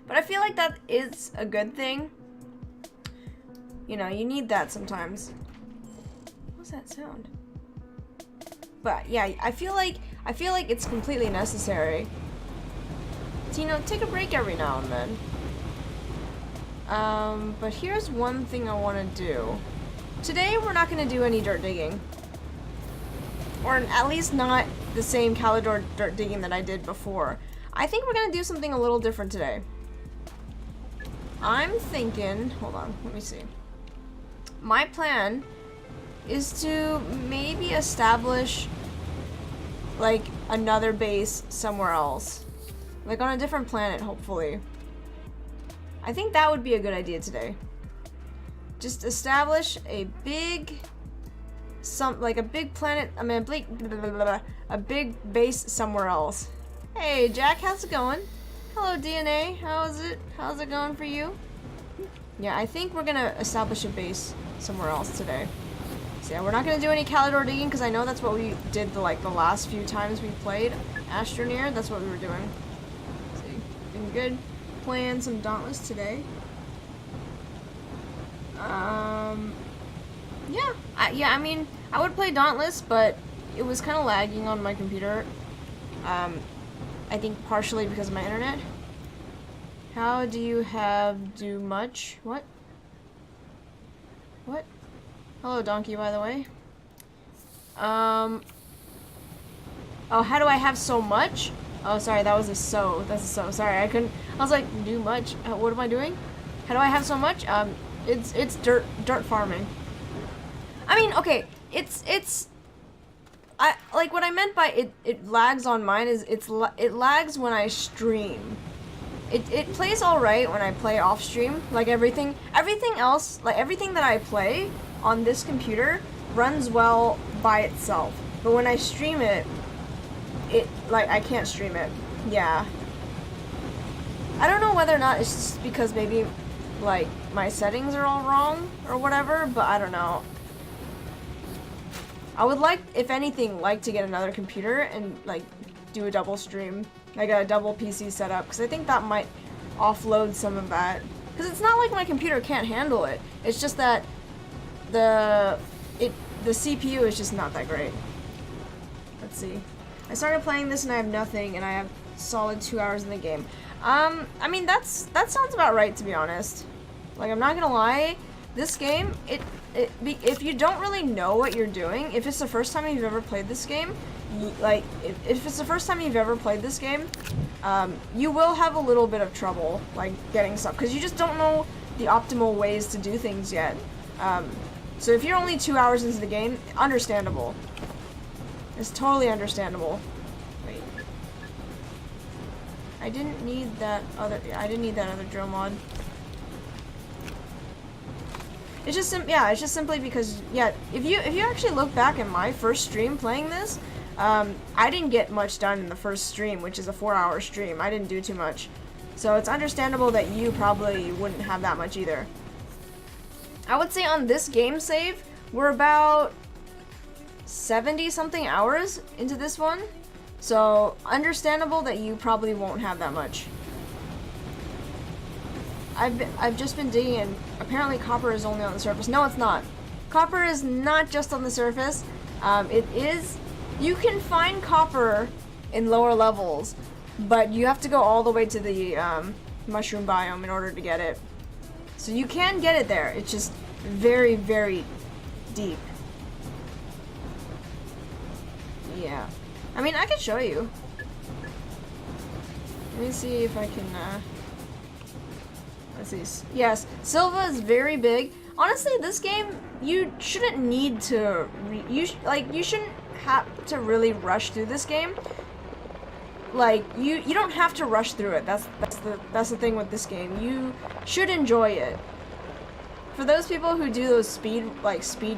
But I feel like that is a good thing. You know, you need that sometimes. What's that sound? But yeah, I feel like it's completely necessary. So, you know, take a break every now and then. But here's one thing I want to do. Today we're not going to do any dirt digging. Or at least not the same Calidor dirt digging that I did before. I think we're going to do something a little different today. I'm thinking, hold on, let me see. My plan is to maybe establish like another base somewhere else. Like on a different planet, hopefully. I think that would be a good idea today. Just establish a big like a big planet, I mean a big base somewhere else. Hey Jack, how's it going? Hello DNA, how's it going for you? Yeah, I think we're gonna establish a base somewhere else today. So yeah, we're not gonna do any Calidor digging because I know that's what we did the last few times we played Astroneer. That's what we were doing. See, been good. Playing some Dauntless today. Yeah, I mean, I would play Dauntless, but it was kind of lagging on my computer. I think partially because of my internet. How do you do much? What? What? Hello, Donkey, by the way. Oh, how do I have so much? Oh, sorry, that was a so. That's a so. Sorry, I was like, do much. What am I doing? How do I have so much? It's dirt farming. I mean, okay, like what I meant by it lags on mine is it lags when I stream. It plays all right when I play off stream. Like everything else, like everything that I play on this computer runs well by itself. But when I stream it, like I can't stream it. Yeah. I don't know whether or not it's just because maybe like my settings are all wrong or whatever, but I don't know. I would like, if anything, like to get another computer and like do a double stream, like a double PC setup, because I think that might offload some of that. Because it's not like my computer can't handle it. It's just that the CPU is just not that great. Let's see. I started playing this and I have nothing, and I have solid 2 hours in the game. I mean that sounds about right, to be honest. Like, I'm not gonna lie, this game, if you don't really know what you're doing, if it's the first time you've ever played this game, like, if it's the first time you've ever played this game, you will have a little bit of trouble, like, getting stuff, because you just don't know the optimal ways to do things yet. So if you're only 2 hours into the game, understandable. It's totally understandable. Wait. I didn't need that other drill mod. It's just it's just simply because, yeah, if you actually look back at my first stream playing this, I didn't get much done in the first stream, which is a 4-hour stream. I didn't do too much. So it's understandable that you probably wouldn't have that much either. I would say on this game save, we're about 70-something hours into this one. So understandable that you probably won't have that much. I've just been digging, and apparently copper is only on the surface. No, it's not. Copper is not just on the surface. It is. You can find copper in lower levels, but you have to go all the way to the mushroom biome in order to get it. So you can get it there. It's just very, very deep. Yeah. I mean, I can show you. Let me see if I can. Let's see. Yes, Silva is very big. Honestly, this game, you shouldn't need to. You shouldn't have to really rush through this game. Like, you don't have to rush through it. That's the thing with this game. You should enjoy it. For those people who do those speed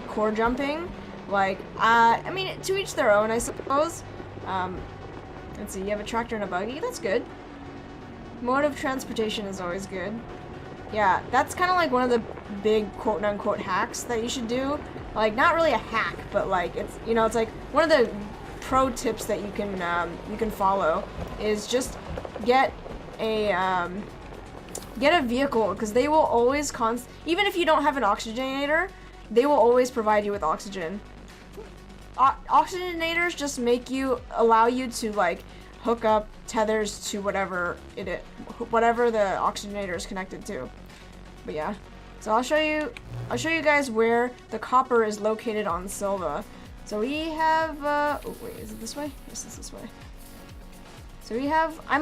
core jumping, like, I mean, to each their own, I suppose. Let's see, you have a tractor and a buggy. That's good. Mode of transportation is always good. Yeah, that's kind of like one of the big quote-unquote hacks that you should do. Like, not really a hack, but like, it's, you know, it's like one of the pro tips that you can follow is just get a Get a vehicle, because they will always even if you don't have an oxygenator, they will always provide you with oxygen. Oxygenators just allow you to like hook up tethers to whatever the oxygenator is connected to. But yeah, so I'll show you guys where the copper is located on Silva. So we have oh wait, is it this way? Yes, it's this way. So we have, I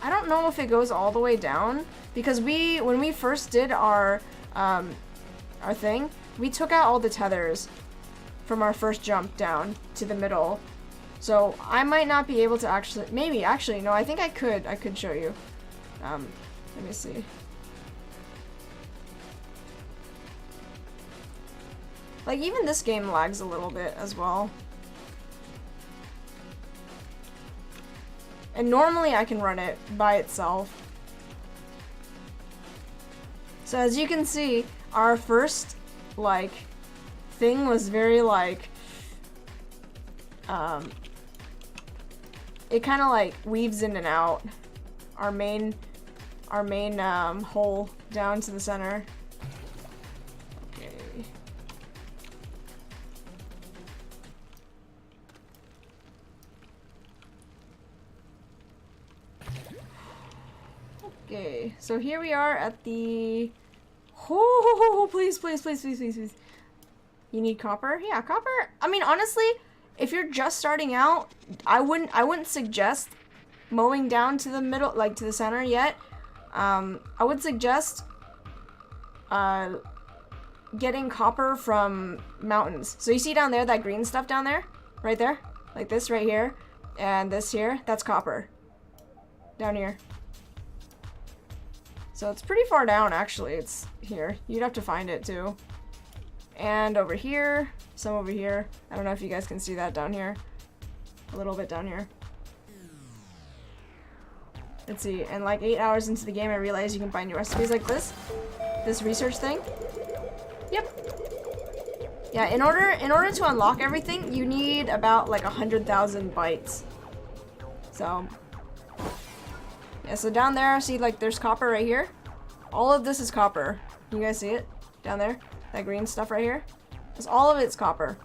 don't know if it goes all the way down, because when we first did our thing, we took out all the tethers from our first jump down to the middle. So I might not be able to actually, no, I think I could show you. Let me see. Like, even this game lags a little bit as well. And normally I can run it by itself. So as you can see, our first, like, thing was very, like, it kind of, like, weaves in and out. Our main hole down to the center. Okay, so here we are at the... Oh, please. You need copper? Yeah, copper. I mean, honestly, if you're just starting out, I wouldn't suggest mowing down to the middle, like to the center yet. I would suggest getting copper from mountains. So you see down there, that green stuff down there? Right there? Like this right here. And this here, that's copper. Down here. So it's pretty far down, actually. It's here. You'd have to find it, too. And over here. Some over here. I don't know if you guys can see that down here. A little bit down here. Let's see. And like 8 hours into the game, I realized you can find new recipes like this. This research thing. Yep. Yeah, in order to unlock everything, you need about like 100,000 bytes. So... yeah, so down there, see, like, there's copper right here. All of this is copper. You guys see it? Down there? That green stuff right here? Because all of it's copper.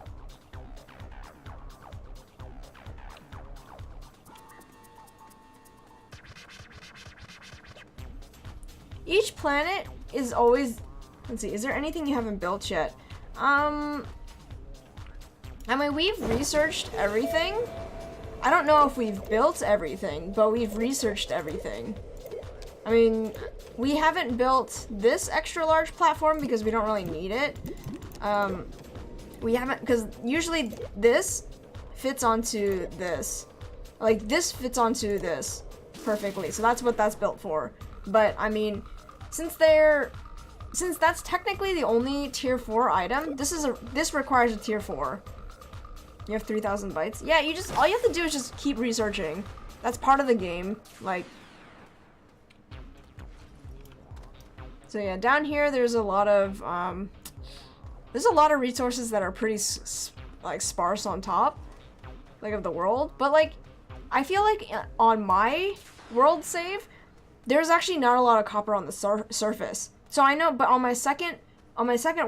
Each planet is always... let's see, is there anything you haven't built yet? I mean, we've researched everything. I don't know if we've built everything, but we've researched everything. I mean, we haven't built this extra large platform because we don't really need it. We haven't, because usually this fits onto this. Like, this fits onto this perfectly, so that's what that's built for. But, I mean, since that's technically the only tier 4 item, this requires a tier 4. You have 3,000 bytes? Yeah, all you have to do is just keep researching. That's part of the game, like. So yeah, down here there's a lot of resources that are pretty like sparse on top, like of the world. But like, I feel like on my world save, there's actually not a lot of copper on the surface. So I know, but on my second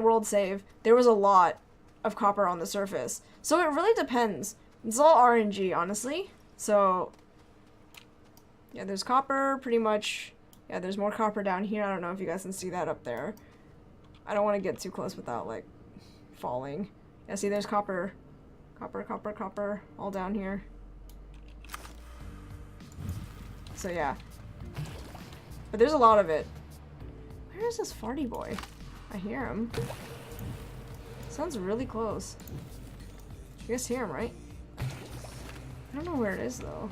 world save, there was a lot of copper on the surface. So it really depends. It's all RNG, honestly. So yeah, there's copper pretty much. Yeah, there's more copper down here. I don't know if you guys can see that up there. I don't want to get too close without like falling. Yeah, see, there's copper all down here. So yeah, but there's a lot of it. Where is this farty boy? I hear him. Sounds really close. You guys hear him, right? I don't know where it is, though.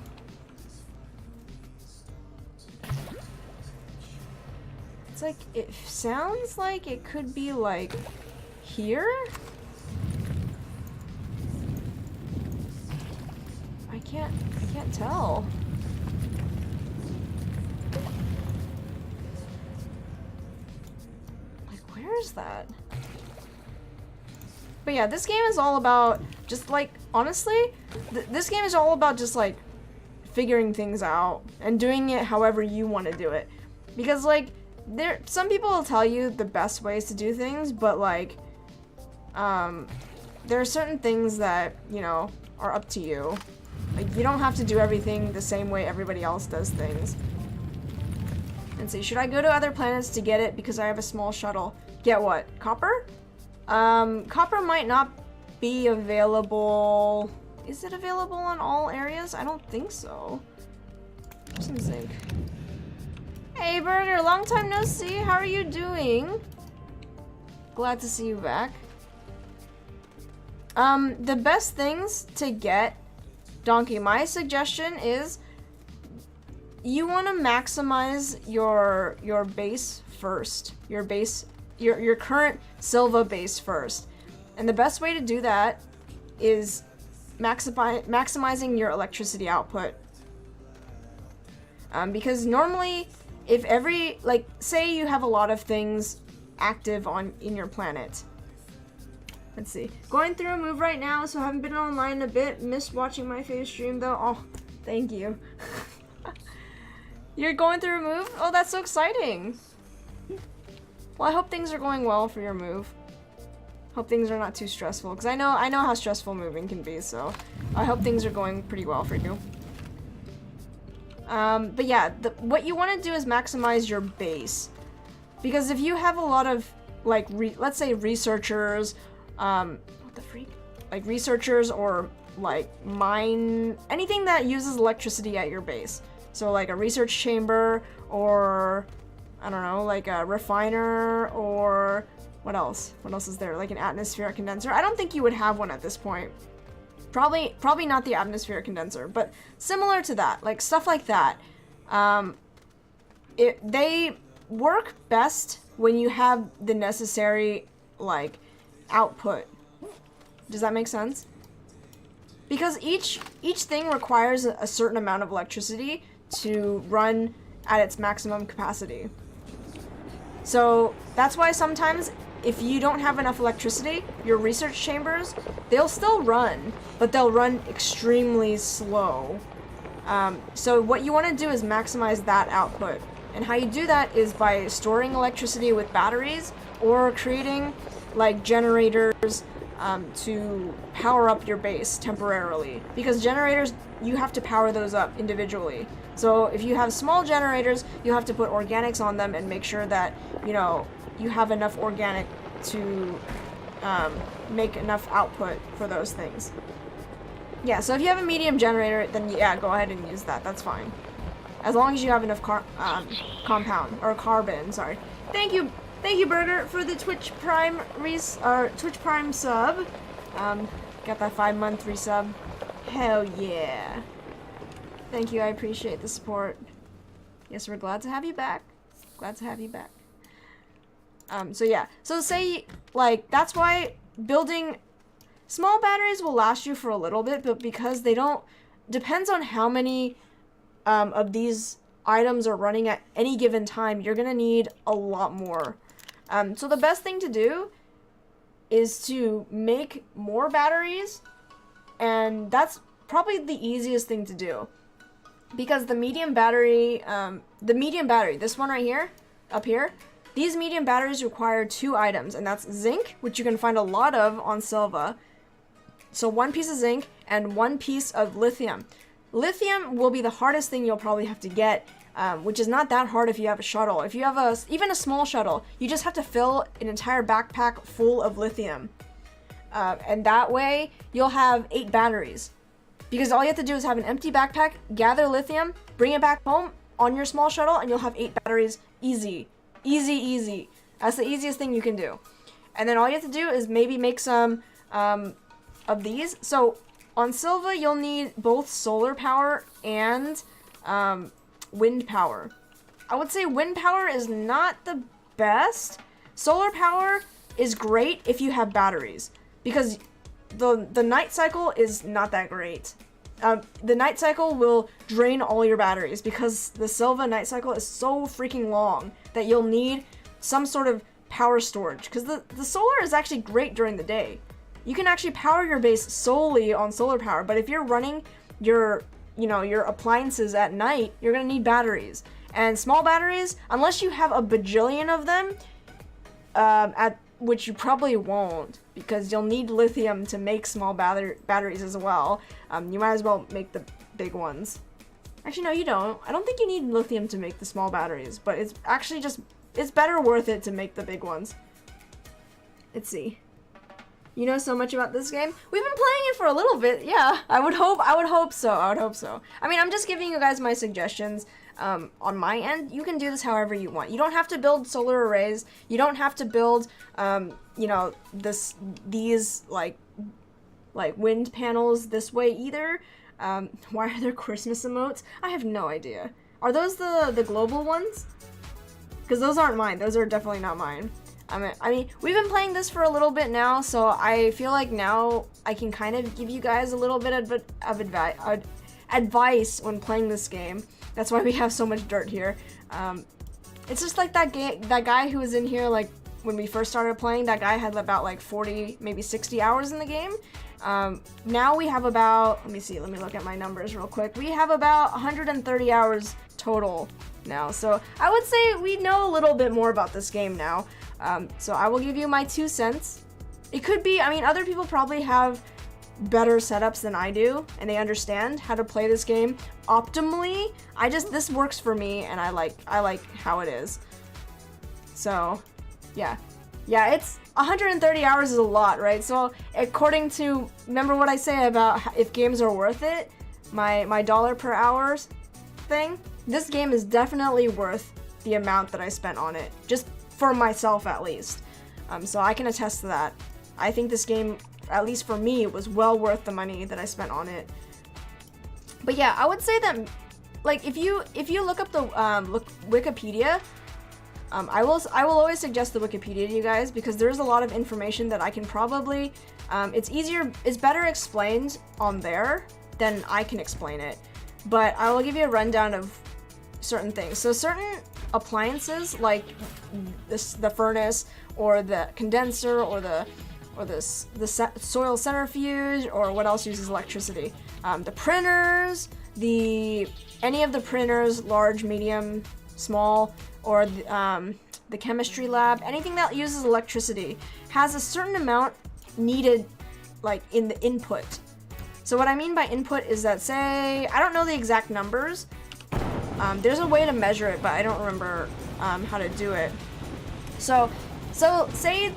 It's like, it sounds like it could be, like, here? I can't tell. Like, where is that? But yeah, this game is all about just like, honestly, this game is all about just like figuring things out and doing it however you want to do it. Because like, some people will tell you the best ways to do things, but like, there are certain things that, you know, are up to you. Like, you don't have to do everything the same way everybody else does things. And see, should I go to other planets to get it because I have a small shuttle? Get what? Copper? Copper might not be available. Is it available in all areas? I don't think so. Some zinc. Hey, Burger, long time no see. How are you doing? Glad to see you back. The best things to get, Donkey, my suggestion is you want to maximize your base first. Your current Silva base first. And the best way to do that is maximizing your electricity output. Because normally, if like, say you have a lot of things active in your planet. Let's see. Going through a move right now, so I haven't been online a bit. Missed watching my face stream though. Oh, thank you. You're going through a move? Oh, that's so exciting. Well, I hope things are going well for your move. Hope things are not too stressful, because I know how stressful moving can be, so I hope things are going pretty well for you. But yeah, what you want to do is maximize your base. Because if you have a lot of, like, let's say researchers, what the freak? Like researchers or like anything that uses electricity at your base. So like a research chamber or, I don't know, like a refiner or what else? What else is there? Like an atmospheric condenser? I don't think you would have one at this point. Probably not the atmospheric condenser, but similar to that, like stuff like that. They work best when you have the necessary, like, output. Does that make sense? Because each thing requires a certain amount of electricity to run at its maximum capacity. So that's why sometimes if you don't have enough electricity, your research chambers, they'll still run, but they'll run extremely slow. So what you want to do is maximize that output. And how you do that is by storing electricity with batteries or creating like generators to power up your base temporarily. Because generators, you have to power those up individually. So if you have small generators, you have to put organics on them and make sure that, you know, you have enough organic to make enough output for those things. Yeah, so if you have a medium generator, then yeah, go ahead and use that. That's fine. As long as you have enough compound, or carbon, sorry. Thank you, Burger, for the Twitch Prime Twitch Prime sub. Got that 5-month resub. Hell yeah. Thank you, I appreciate the support. Yes, we're glad to have you back. Glad to have you back. So yeah, so say, like, that's why building small batteries will last you for a little bit, but because they don't, depends on how many of these items are running at any given time, you're gonna need a lot more. So the best thing to do is to make more batteries, and that's probably the easiest thing to do. Because the medium battery, this one right here, up here, these medium batteries require 2 items, and that's zinc, which you can find a lot of on Silva. So 1 piece of zinc and 1 piece of lithium. Lithium will be the hardest thing you'll probably have to get, which is not that hard if you have a shuttle. If you have even a small shuttle, you just have to fill an entire backpack full of lithium. And that way, you'll have 8 batteries. Because all you have to do is have an empty backpack, gather lithium, bring it back home on your small shuttle, and you'll have 8 batteries. Easy. Easy, easy. That's the easiest thing you can do. And then all you have to do is maybe make some of these. So on Silva, you'll need both solar power and wind power. I would say wind power is not the best. Solar power is great if you have batteries, because the night cycle is not that great. The night cycle will drain all your batteries because the Silva night cycle is so freaking long that you'll need some sort of power storage, because the solar is actually great during the day. You can actually power your base solely on solar power, but if you're running your appliances at night, you're gonna need batteries. And small batteries, unless you have a bajillion of them, which you probably won't, because you'll need lithium to make small batteries as well. You might as well make the big ones. Actually, no, you don't. I don't think you need lithium to make the small batteries, but it's actually just, it's better worth it to make the big ones. Let's see. You know so much about this game. We've been playing it for a little bit. Yeah, I would hope so. I mean, I'm just giving you guys my suggestions. On my end, you can do this however you want. You don't have to build solar arrays. You don't have to build, you know, these like wind panels this way either. Why are there Christmas emotes? I have no idea. Are those the global ones? Because those aren't mine. Those are definitely not mine. I mean, we've been playing this for a little bit now, so I feel like now I can kind of give you guys a little bit of advice when playing this game. That's why we have so much dirt here. It's just like that guy who was in here, like, when we first started playing, that guy had about like 40, maybe 60 hours in the game. Now we have about, let me see, let me look at my numbers real quick. We have about 130 hours total now. So I would say we know a little bit more about this game now. So I will give you my 2 cents. It could be, I mean, other people probably have better setups than I do, and they understand how to play this game optimally. This works for me, and I like how it is. So, yeah, it's 130 hours is a lot, right? So according to, remember what I say about if games are worth it, my dollar per hours thing, this game is definitely worth the amount that I spent on it, just for myself at least. So I can attest to that. I think this game, at least for me, was well worth the money that I spent on it. But yeah, I would say that, like, if you look up the Wikipedia, I will always suggest the Wikipedia to you guys, because there's a lot of information that I can probably, it's better explained on there than I can explain it. But I will give you a rundown of certain things. So certain appliances, like the furnace or the condenser or the soil centrifuge, or what else uses electricity? The printers, any of the printers, large, medium, small, or the chemistry lab, anything that uses electricity has a certain amount needed, like, in the input. So what I mean by input is that, say, I don't know the exact numbers. There's a way to measure it, but I don't remember how to do it. So say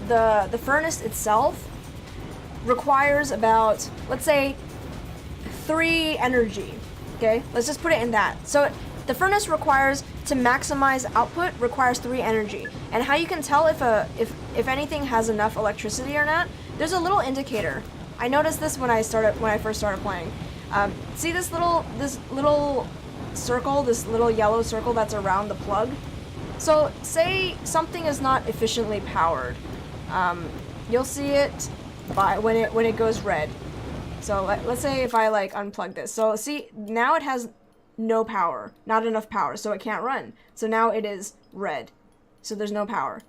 the furnace itself requires about, let's say, 3 energy. Okay, let's just put it in that. So the furnace requires, to maximize output, requires 3 energy. And how you can tell if anything has enough electricity or not, there's a little indicator. I noticed this when I first started playing. See this little circle, this little yellow circle that's around the plug? So say something is not efficiently powered. You'll see it when it goes red. So let's say if I like unplug this. So see, now it has no power, not enough power, so it can't run. So now it is red. So there's no power.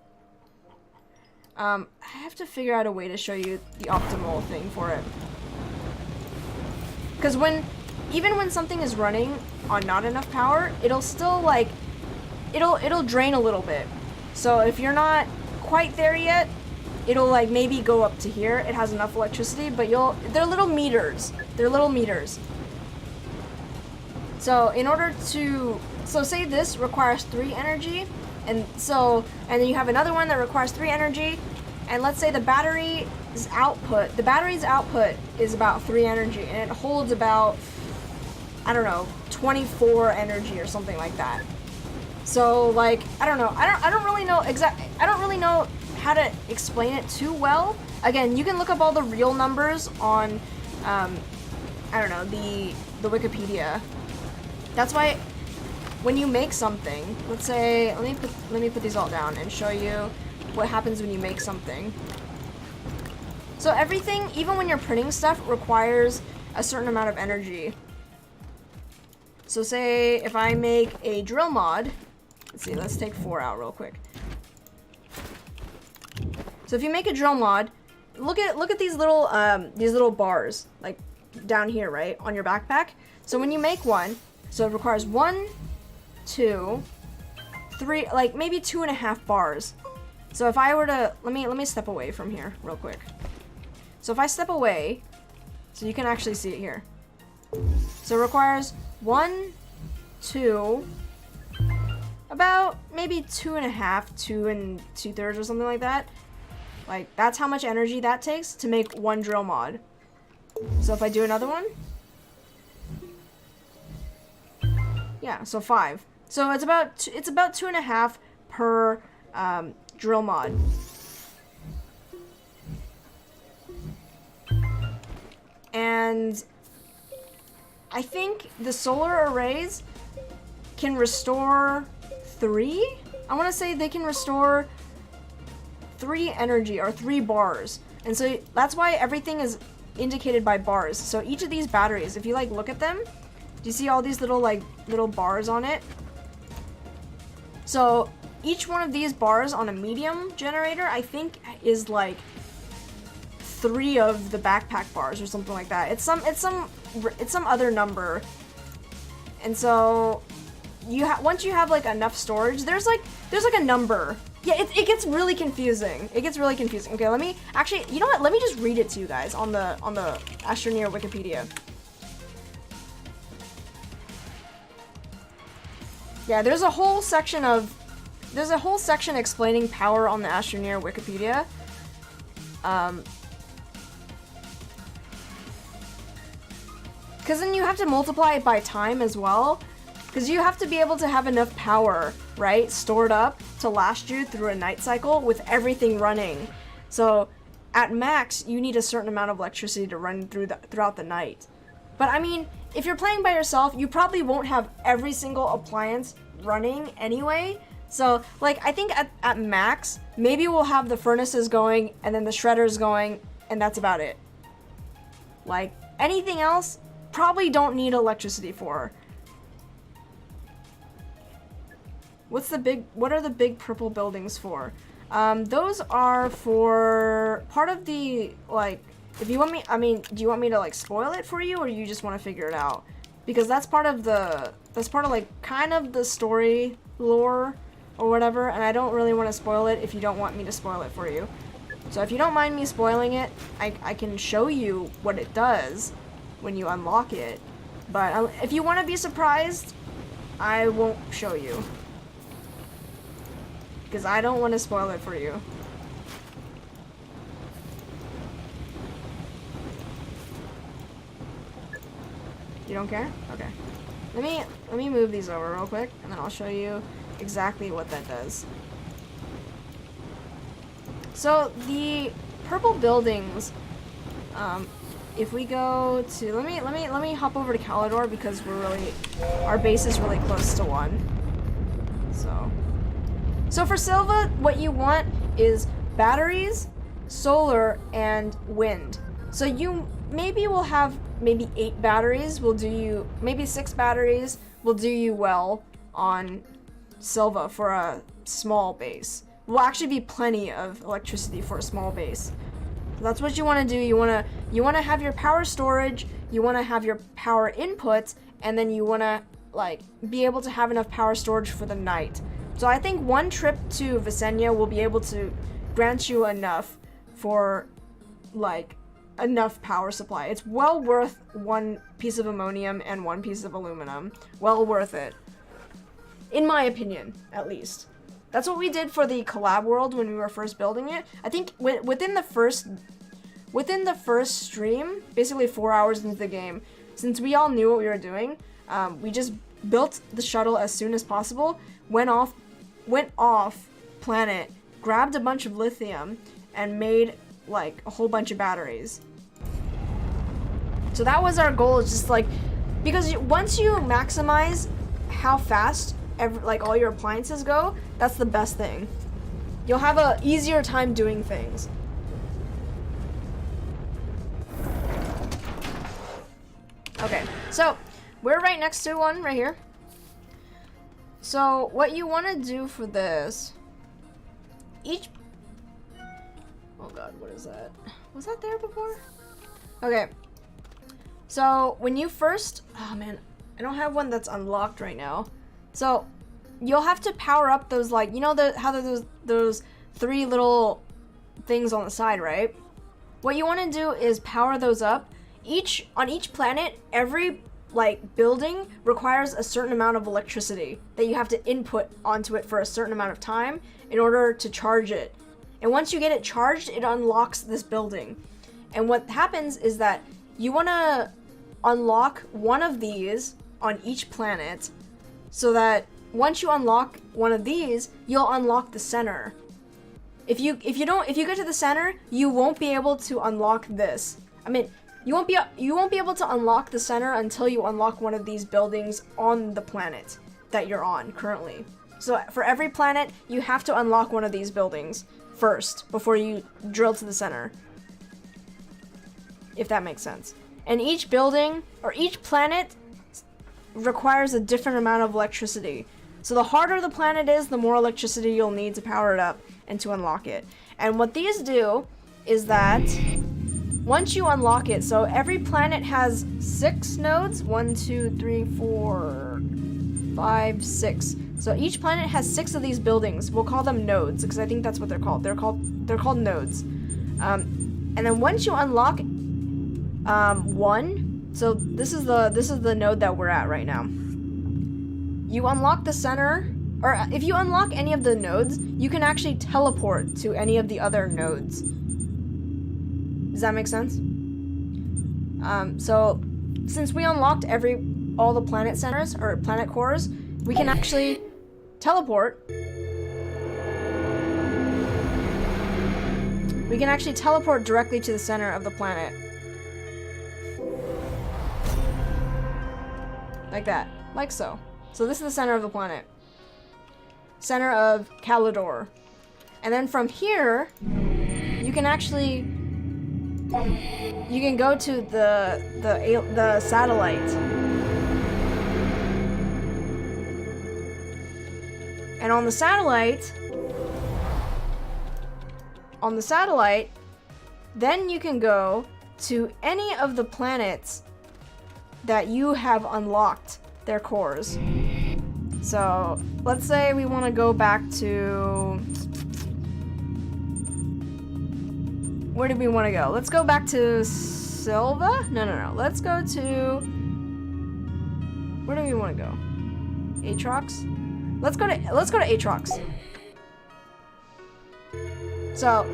I have to figure out a way to show you the optimal thing for it. Because even when something is running on not enough power, it'll still, like, it'll drain a little bit. So if you're not quite there yet, it'll, like, maybe go up to here. It has enough electricity, but they're little meters. They're little meters. So so say this requires 3 energy, and then you have another one that requires 3 energy, and let's say the battery's output is about 3 energy, and it holds about, I don't know, 24 energy or something like that. So, like, I don't know. I don't really know how to explain it too well. Again, you can look up all the real numbers on, I don't know, the Wikipedia. That's why when you make something, let's say, let me put these all down and show you what happens when you make something. So everything, even when you're printing stuff, requires a certain amount of energy. So say if I make a drill mod, let's take 4 out real quick. So if you make a drill mod, look at these little bars, like down here, right, on your backpack. So when you make one, so it requires 1, 2, 3, like maybe 2.5 bars. So if I were to, let me step away from here real quick. So if I step away, so you can actually see it here. So it requires 1, 2, about maybe 2.5, 2 2/3 or something like that. Like that's how much energy that takes to make one drill mod. So if I do another one, yeah, so 5. So it's about 2.5 per drill mod. And I think the solar arrays can restore 3. I want to say they can restore 3 energy or 3 bars. And so that's why everything is indicated by bars. So each of these batteries, if you like look at them, do you see all these little bars on it? So each one of these bars on a medium generator, I think, is like 3 of the backpack bars or something like that. It's some other number. And so once you have like enough storage, there's like a number. Yeah, it gets really confusing. It gets really confusing. Okay, let me actually, you know what? Let me just read it to you guys on the Astroneer Wikipedia. Yeah, there's a whole section explaining power on the Astroneer Wikipedia. Because then you have to multiply it by time as well. Because you have to be able to have enough power, right, stored up to last you through a night cycle with everything running. So at max, you need a certain amount of electricity to run throughout the night. But I mean, if you're playing by yourself, you probably won't have every single appliance running anyway. So like, I think at max, maybe we'll have the furnaces going and then the shredders going, and that's about it. Like anything else, probably don't need electricity for. What are the big purple buildings for? Those are for part of the, like, if you want me, I mean, do you want me to like spoil it for you, or you just want to figure it out? Because that's part of like kind of the story lore or whatever, and I don't really want to spoil it if you don't want me to spoil it for you. So if you don't mind me spoiling it, I can show you what it does when you unlock it. But if you want to be surprised, I won't show you. Because I don't want to spoil it for you. You don't care? Okay. Let me move these over real quick, and then I'll show you exactly what that does. So the purple buildings, if we go to let me hop over to Calidor because our base is really close to one. So for Silva, what you want is batteries, solar, and wind. So you maybe will have maybe 8 batteries will do you, maybe 6 batteries will do you well on Silva for a small base. Will actually be plenty of electricity for a small base. So that's what you want to do. You want to have your power storage, you want to have your power input, and then you want to like be able to have enough power storage for the night. So I think one trip to Visenya will be able to grant you enough for like enough power supply. It's well worth 1 piece of ammonium and 1 piece of aluminum. Well worth it. In my opinion, at least. That's what we did for the collab world when we were first building it. I think within the first stream, basically 4 hours into the game, since we all knew what we were doing, we just built the shuttle as soon as possible, went off planet, grabbed a bunch of lithium, and made like a whole bunch of batteries. So that was our goal, is just like, because once you maximize how fast like all your appliances go, that's the best thing. You'll have a easier time doing things. Okay, so we're right next to one right here. So what you want to do for this, oh god, what is that? Was that there before? Okay, so when you first, oh man, I don't have one that's unlocked right now. So you'll have to power up those, like, you know how those 3 little things on the side, right? What you want to do is power those up. On each planet, every like building requires a certain amount of electricity that you have to input onto it for a certain amount of time in order to charge it. And once you get it charged, it unlocks this building. And what happens is that you want to unlock one of these on each planet, so that once you unlock one of these, you'll unlock the center. If you get to the center, you won't be able to unlock this. I mean, you won't be able to unlock the center until you unlock one of these buildings on the planet that you're on currently. So for every planet, you have to unlock one of these buildings first before you drill to the center. If that makes sense. And each building or each planet requires a different amount of electricity. So the harder the planet is, the more electricity you'll need to power it up and to unlock it. And what these do is that once you unlock it, so every planet has 6 nodes. 1, 2, 3, 4, 5, 6. So each planet has 6 of these buildings. We'll call them nodes because I think that's what they're called. They're called nodes. And then once you unlock 1, so this is the node that we're at right now. You unlock the center, or if you unlock any of the nodes, you can actually teleport to any of the other nodes. Does that make sense? So since we unlocked all the planet centers or planet cores, we can actually teleport. We can actually teleport directly to the center of the planet. Like that. Like so. So this is the center of the planet. Center of Calidor. And then from here, you can actually... You can go to the satellite. And on the satellite, then you can go to any of the planets that you have unlocked their cores. So let's say we want to go back to... Where do we want to go? Let's go back to Silva? No. Let's go to... Where do we want to go? Aatrox? Let's go to Aatrox. So,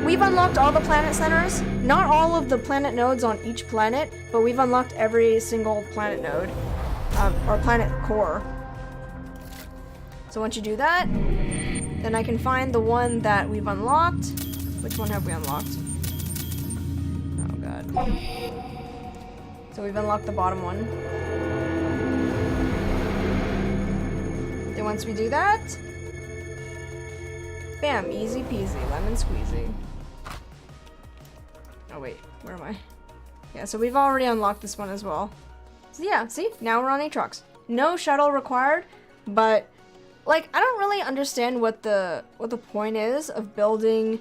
we've unlocked all the planet centers. Not all of the planet nodes on each planet, but we've unlocked every single planet node. Or planet core. So once you do that, then I can find the one that we've unlocked. Which one have we unlocked? Oh god. So we've unlocked the bottom one. Then once we do that, bam, easy peasy, lemon squeezy. Oh wait, where am I? Yeah, so we've already unlocked this one as well. So yeah, see? Now we're on Aatrox. No shuttle required, but like I don't really understand what the point is of building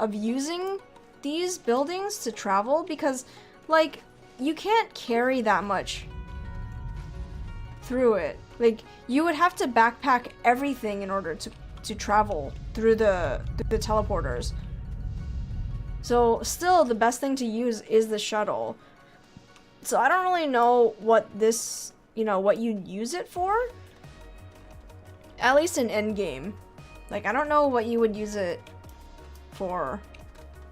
of using these buildings to travel, because like you can't carry that much through it. Like you would have to backpack everything in order to travel through the teleporters. So still the best thing to use is the shuttle. So I don't really know what this, what you'd use it for. At least in endgame. Like, I don't know what you would use it for.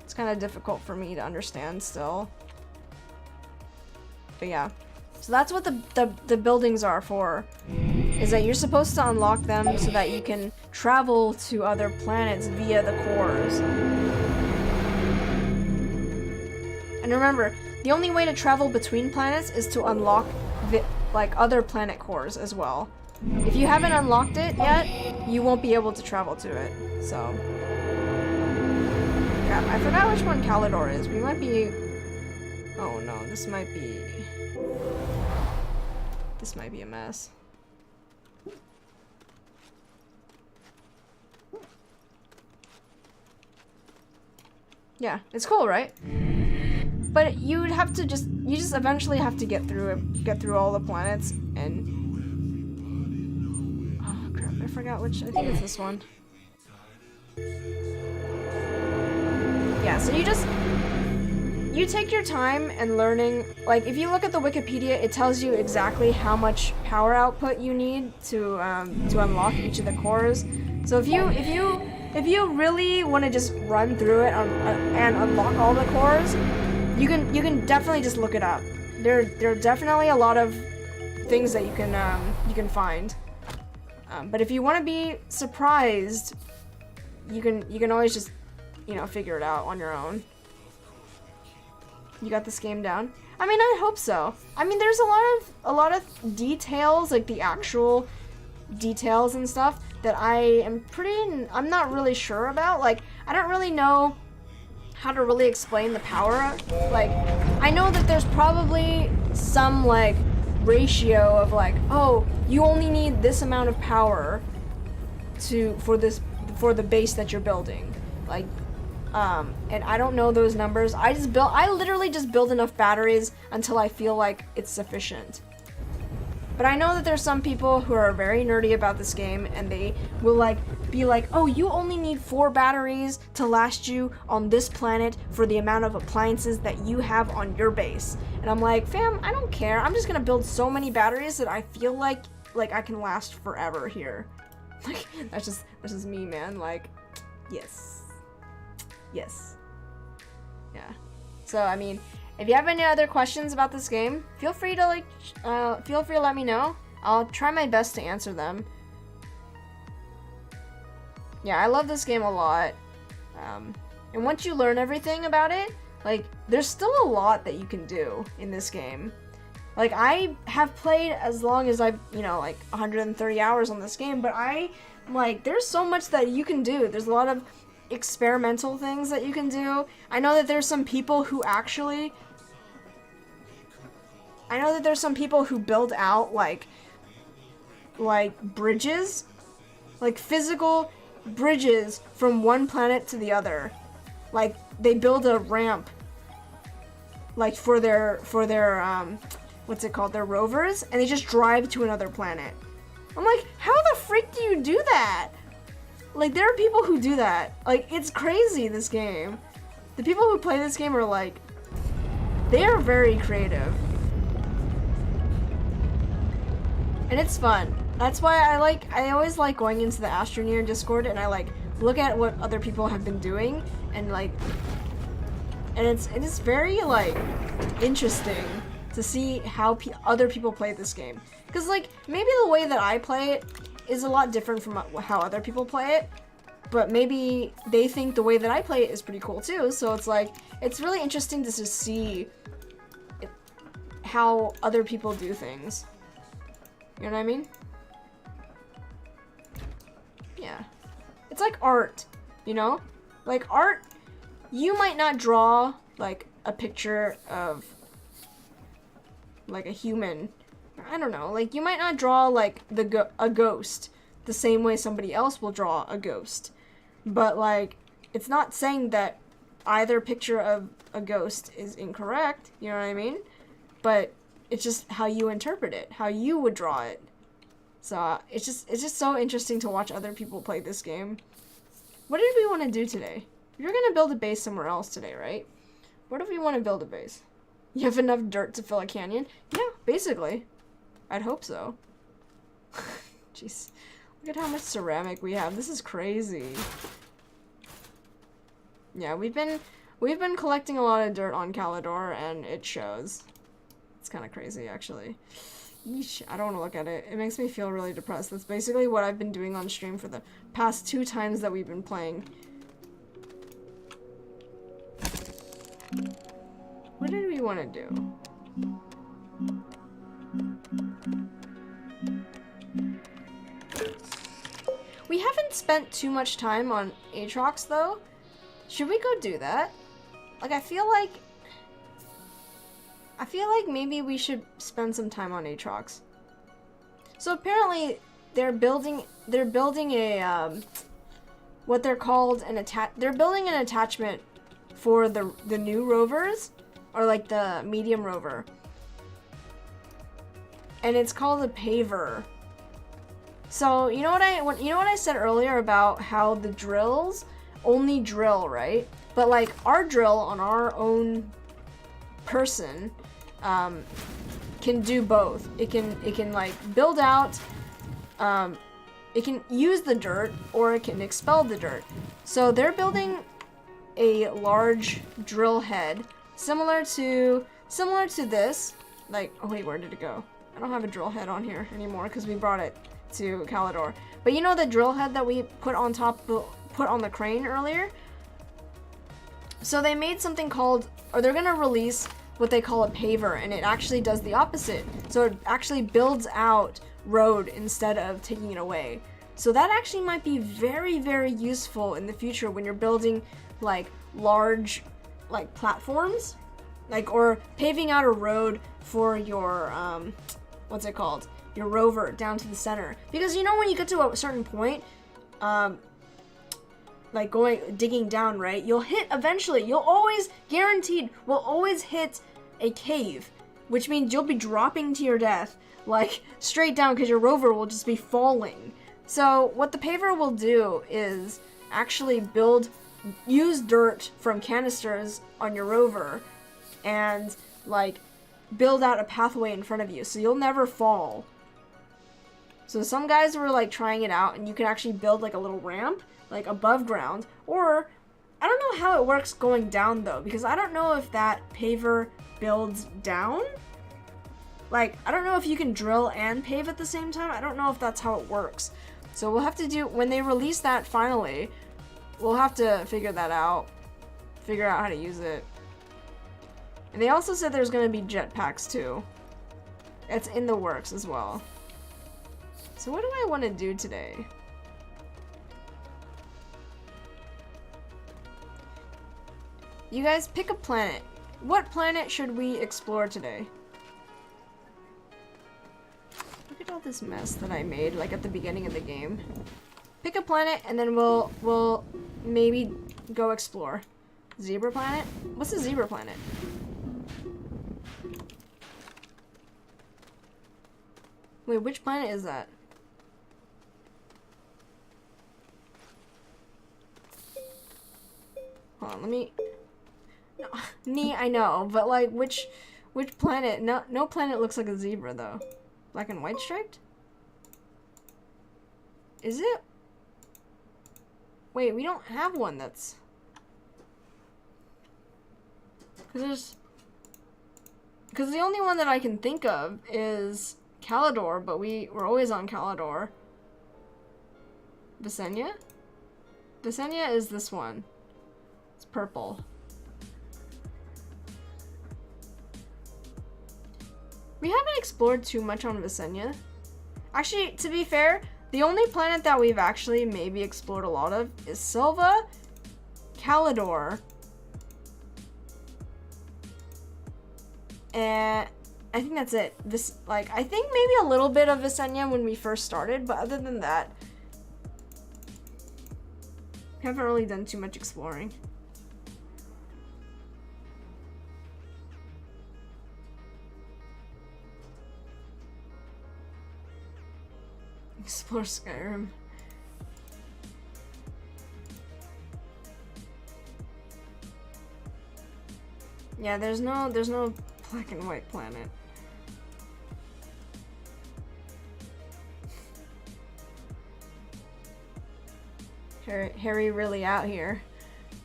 It's kind of difficult for me to understand still. But yeah. So that's what the buildings are for. Is that you're supposed to unlock them so that you can travel to other planets via the cores. And remember, the only way to travel between planets is to unlock other planet cores as well. If you haven't unlocked it yet, you won't be able to travel to it. So, crap, I forgot which one Calidor is. We might be... Oh no, this might be a mess. Yeah, it's cool, right? but you would have to you just eventually have to get through all the planets, and oh crap, I forgot which. I think it's this one. Yeah, so you take your time and learning. Like, if you look at the Wikipedia, it tells you exactly how much power output you need to unlock each of the cores. So if you really want to just run through it and unlock all the cores, you can definitely just look it up. There are definitely a lot of things that you can find. But if you want to be surprised, you can always just, you know, figure it out on your own. You got this game down? I mean, I hope so. I mean, there's a lot of details, like the actual details and stuff, that I'm not really sure about. Like, I don't really know how to really explain the power. Like, I know that there's probably some, like, ratio of, like, oh, you only need this amount of power for the base that you're building. Like, and I don't know those numbers. I literally just build enough batteries until I feel like it's sufficient. But I know that there's some people who are very nerdy about this game, and they will like be like, oh, you only need 4 batteries to last you on this planet for the amount of appliances that you have on your base. And I'm like, fam, I don't care. I'm just gonna build so many batteries that I feel like I can last forever here. Like, that's just me, man. Like, yes. Yes. Yeah. So, I mean, if you have any other questions about this game, feel free to let me know. I'll try my best to answer them. Yeah, I love this game a lot. And once you learn everything about it, like, there's still a lot that you can do in this game. Like, I have played as long as I've, you know, like 130 hours on this game, but there's so much that you can do. There's a lot of experimental things that you can do. I know that there's some people who build out like bridges, like physical bridges from one planet to the other. Like, they build a ramp like for their what's it called, their rovers, and they just drive to another planet. I'm like, how the freak do you do that? Like, there are people who do that. Like, it's crazy, this game. The people who play this game are like, they are very creative. And it's fun. That's why I always like going into the Astroneer Discord, and I like look at what other people have been doing, and like, and it's very like interesting to see how other people play this game. Because like, maybe the way that I play it is a lot different from how other people play it, but maybe they think the way that I play it is pretty cool too. So it's like, it's really interesting to just see how other people do things. You know what I mean? Yeah. It's like art, you know? Like, art, you might not draw like a picture of like a human. I don't know, like, you might not draw like a ghost the same way somebody else will draw a ghost, but like, it's not saying that either picture of a ghost is incorrect, you know what I mean? But it's just how you interpret it, how you would draw it. So it's just so interesting to watch other people play this game. What did we want to do today? You're gonna build a base somewhere else today, right? Where do we want to build a base? You have enough dirt to fill a canyon? Yeah, basically. I'd hope so. Jeez. Look at how much ceramic we have. This is crazy. Yeah, we've been collecting a lot of dirt on Calidor, and it shows. It's kind of crazy, actually. Yeesh, I don't want to look at it. It makes me feel really depressed. That's basically what I've been doing on stream for the past 2 times that we've been playing. What did we want to do? We haven't spent too much time on Aatrox, though. Should we go do that? Like, I feel like maybe we should spend some time on Aatrox. So apparently they're building a they're building an attachment for the new rovers, or like the medium rover. And it's called a paver. So you know what I said earlier about how the drills only drill, right? But like our drill on our own person can do both. It can like build out, it can use the dirt or it can expel the dirt. So they're building a large drill head similar to this. Like, oh wait, where did it go? I don't have a drill head on here anymore because we brought it to Calidor. But you know the drill head that we put on the crane earlier? So they made something called, or they're gonna release what they call a paver, and it actually does the opposite. So it actually builds out road instead of taking it away. So that actually might be very, very useful in the future when you're building like large like platforms, like, or paving out a road for your what's it called, your rover down to the center. Because you know when you get to a certain point, like digging down, right, you'll hit eventually, you'll always guaranteed will always hit a cave, which means you'll be dropping to your death like straight down because your rover will just be falling. So what the paver will do is actually use dirt from canisters on your rover and like build out a pathway in front of you so you'll never fall. So some guys were like trying it out, and you can actually build like a little ramp like above ground, or I don't know how it works going down though, because I don't know if that paver builds down. Like, I don't know if you can drill and pave at the same time. I don't know if that's how it works. So we'll have to do, when they release that finally, we'll have to figure that out. Figure out how to use it. And they also said there's going to be jetpacks too. It's in the works as well. So what do I want to do today? You guys pick a planet. What planet should we explore today? Look at all this mess that I made like at the beginning of the game. Pick a planet and then we'll maybe go explore. Zebra planet? What's a zebra planet? Wait, which planet is that? Hold on, let me... No, I know, but like, which planet? No planet looks like a zebra, though. Black and white striped? Is it? Wait, we don't have one that's... Because the only one that I can think of is Calidor, but we're always on Calidor. Visenya? Visenya is this one. It's purple. We haven't explored too much on Visenya. Actually, to be fair, the only planet that we've actually maybe explored a lot of is Silva, Calidor, and I think that's it. I think maybe a little bit of Visenya when we first started, but other than that, we haven't really done too much exploring. Explore Skyrim. Yeah, there's no black and white planet. Harry really out here,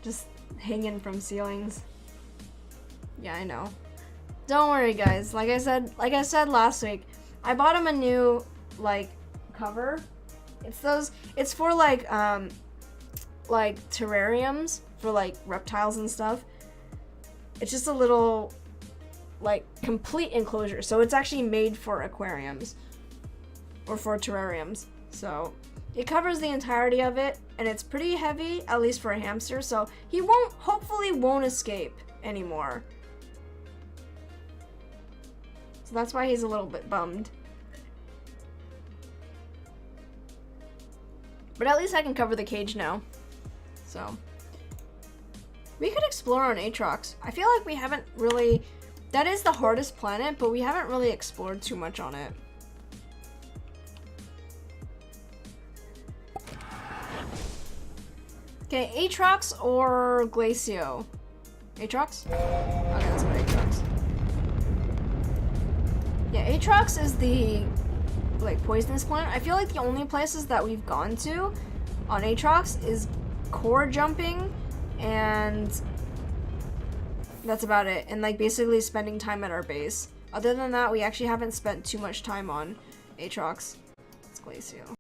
just hanging from ceilings. Yeah, I know. Don't worry, guys. Like I said last week, I bought him a new cover. It's for like terrariums for like reptiles and stuff. It's just a little complete enclosure, so it's actually made for aquariums or for terrariums. So it covers the entirety of it, and it's pretty heavy, at least for a hamster, so he hopefully won't escape anymore. So that's why he's a little bit bummed. But at least I can cover the cage now. So We could explore on Aatrox. I feel like we haven't really... That is the hardest planet, but we haven't really explored too much on it. Okay, Aatrox or Glacio? Aatrox? Okay, let's go Aatrox. Yeah, Aatrox is the, like, poisonous planet. I feel like the only places that we've gone to on Aatrox is core jumping, and that's about it. And, like, basically spending time at our base. Other than that, we actually haven't spent too much time on Aatrox. It's Glacio.